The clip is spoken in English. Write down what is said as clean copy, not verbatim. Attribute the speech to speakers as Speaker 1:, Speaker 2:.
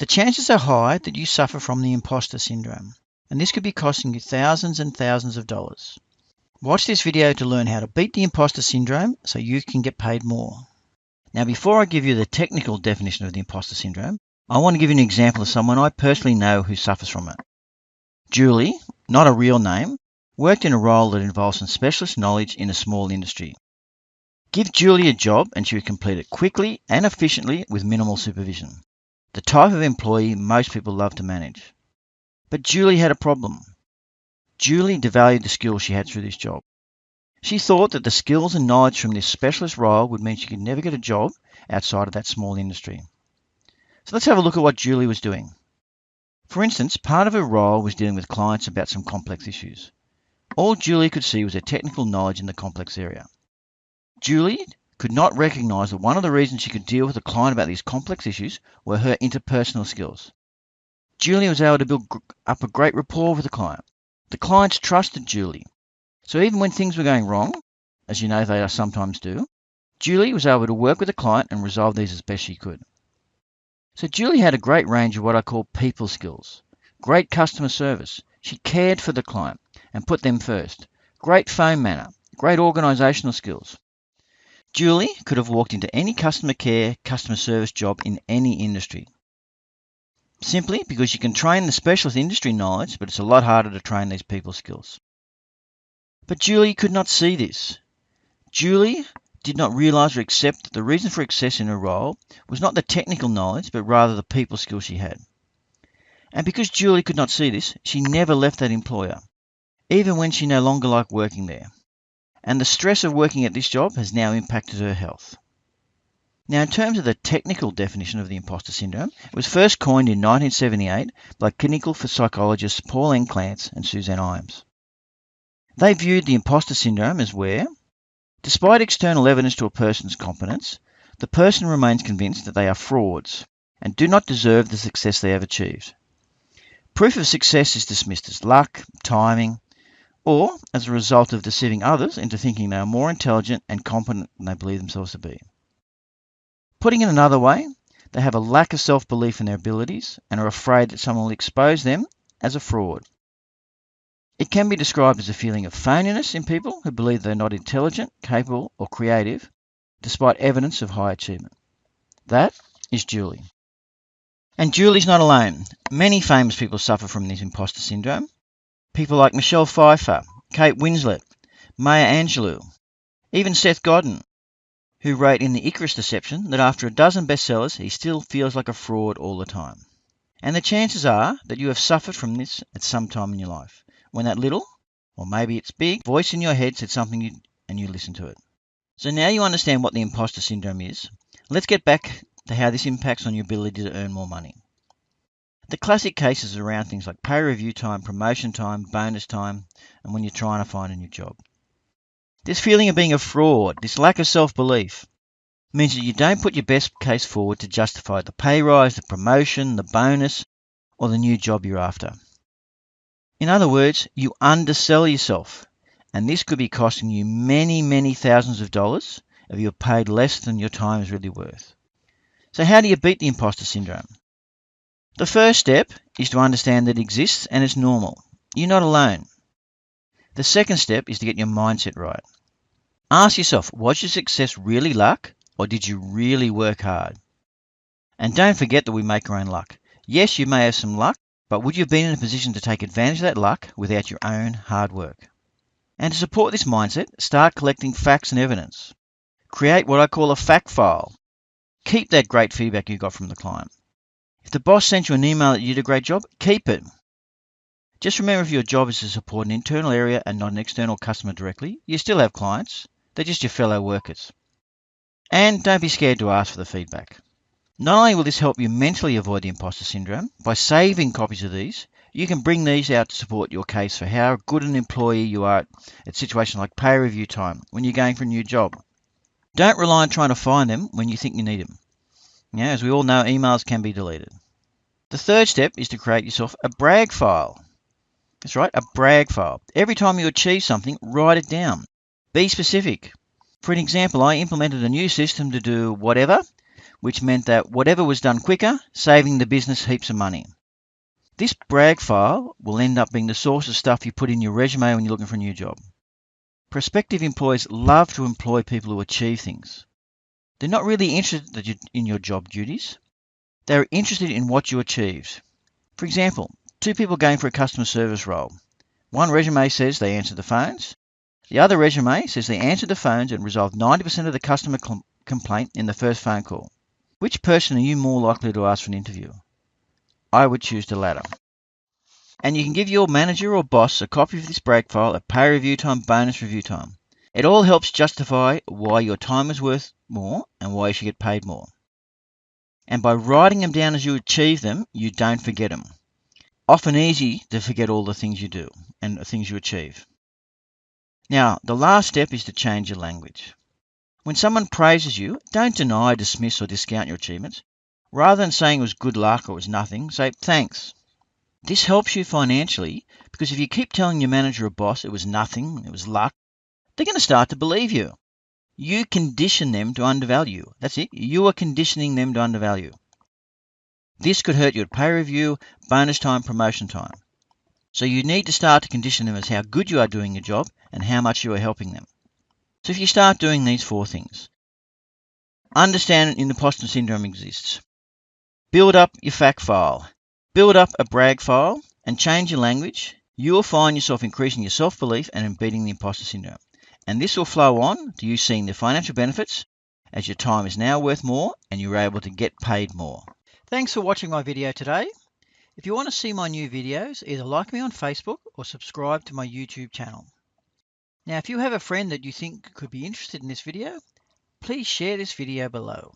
Speaker 1: The chances are high that you suffer from the imposter syndrome, and this could be costing you thousands and thousands of dollars. Watch this video to learn how to beat the imposter syndrome so you can get paid more. Now, before I give you the technical definition of the imposter syndrome, I want to give you an example of someone I personally know who suffers from it. Julie, not a real name, worked in a role that involves some specialist knowledge in a small industry. Give Julie a job and she would complete it quickly and efficiently with minimal supervision. The type of employee most people love to manage. But Julie had a problem. Julie devalued the skills she had through this job. She thought that the skills and knowledge from this specialist role would mean she could never get a job outside of that small industry. So let's have a look at what Julie was doing. For instance, part of her role was dealing with clients about some complex issues. All Julie could see was her technical knowledge in the complex area. Julie could not recognise that one of the reasons she could deal with a client about these complex issues were her interpersonal skills. Julie was able to build up a great rapport with the client. The clients trusted Julie. So even when things were going wrong, as you know they sometimes do, Julie was able to work with the client and resolve these as best she could. So Julie had a great range of what I call people skills. Great customer service. She cared for the client and put them first. Great phone manner. Great organisational skills. Julie could have walked into any customer care, customer service job in any industry. Simply because you can train the specialist industry knowledge, but it's a lot harder to train these people skills. But Julie could not see this. Julie did not realise or accept that the reason for success in her role was not the technical knowledge, but rather the people skills she had. And because Julie could not see this, she never left that employer, even when she no longer liked working there. And the stress of working at this job has now impacted her health. Now, in terms of the technical definition of the imposter syndrome, it was first coined in 1978 by clinical psychologists Paul N. Clance and Suzanne Imes. They viewed the imposter syndrome as where, despite external evidence to a person's competence, the person remains convinced that they are frauds and do not deserve the success they have achieved. Proof of success is dismissed as luck, timing, or as a result of deceiving others into thinking they are more intelligent and competent than they believe themselves to be. Putting it another way, they have a lack of self-belief in their abilities and are afraid that someone will expose them as a fraud. It can be described as a feeling of phoniness in people who believe they're not intelligent, capable, or creative, despite evidence of high achievement. That is Julie. And Julie's not alone. Many famous people suffer from this imposter syndrome. People like Michelle Pfeiffer, Kate Winslet, Maya Angelou, even Seth Godin, who wrote in The Icarus Deception that after a dozen bestsellers, he still feels like a fraud all the time. And the chances are that you have suffered from this at some time in your life, when that little, or maybe it's big, voice in your head said something and you listened to it. So now you understand what the imposter syndrome is. Let's get back to how this impacts on your ability to earn more money. The classic cases are around things like pay review time, promotion time, bonus time, and when you're trying to find a new job. This feeling of being a fraud, this lack of self-belief, means that you don't put your best case forward to justify the pay rise, the promotion, the bonus, or the new job you're after. In other words, you undersell yourself, and this could be costing you many, many thousands of dollars if you're paid less than your time is really worth. So how do you beat the imposter syndrome? The first step is to understand that it exists and it's normal. You're not alone. The second step is to get your mindset right. Ask yourself, was your success really luck, or did you really work hard? And don't forget that we make our own luck. Yes, you may have some luck, but would you have been in a position to take advantage of that luck without your own hard work? And to support this mindset, start collecting facts and evidence. Create what I call a fact file. Keep that great feedback you got from the client. If the boss sent you an email that you did a great job, keep it. Just remember, if your job is to support an internal area and not an external customer directly, you still have clients. They're just your fellow workers. And don't be scared to ask for the feedback. Not only will this help you mentally avoid the imposter syndrome, by saving copies of these, you can bring these out to support your case for how good an employee you are at situations like pay review time, when you're going for a new job. Don't rely on trying to find them when you think you need them. As we all know, emails can be deleted. The third step is to create yourself a brag file. That's right, a brag file. Every time you achieve something, write it down. Be specific. For an example, I implemented a new system to do whatever which meant that whatever was done quicker, saving the business heaps of money. This brag file will end up being the source of stuff you put in your resume when you're looking for a new job. Prospective employers love to employ people who achieve things. They're not really interested in your job duties. They're interested in what you achieved. For example, two people going for a customer service role. One resume says they answered the phones. The other resume says they answered the phones and resolved 90% of the customer complaint in the first phone call. Which person are you more likely to ask for an interview? I would choose the latter. And you can give your manager or boss a copy of this brag file at pay review time, bonus review time. It all helps justify why your time is worth more and why you should get paid more. And by writing them down as you achieve them, you don't forget them. Often easy to forget all the things you do and the things you achieve. Now, the last step is to change your language. When someone praises you, don't deny, dismiss, or discount your achievements. Rather than saying it was good luck or it was nothing, say thanks. This helps you financially because if you keep telling your manager or boss it was nothing, it was luck, they're going to start to believe you. You condition them to undervalue. That's it. You are conditioning them to undervalue. This could hurt you at pay review, bonus time, promotion time. So you need to start to condition them as how good you are doing your job and how much you are helping them. So if you start doing these 4 things, understand imposter syndrome exists. Build up your fact file. Build up a brag file and change your language. You will find yourself increasing your self-belief and beating the imposter syndrome. And this will flow on to you seeing the financial benefits as your time is now worth more and you're able to get paid more. Thanks for watching my video today. If you want to see my new videos, either like me on Facebook or subscribe to my YouTube channel. Now, if you have a friend that you think could be interested in this video, please share this video below.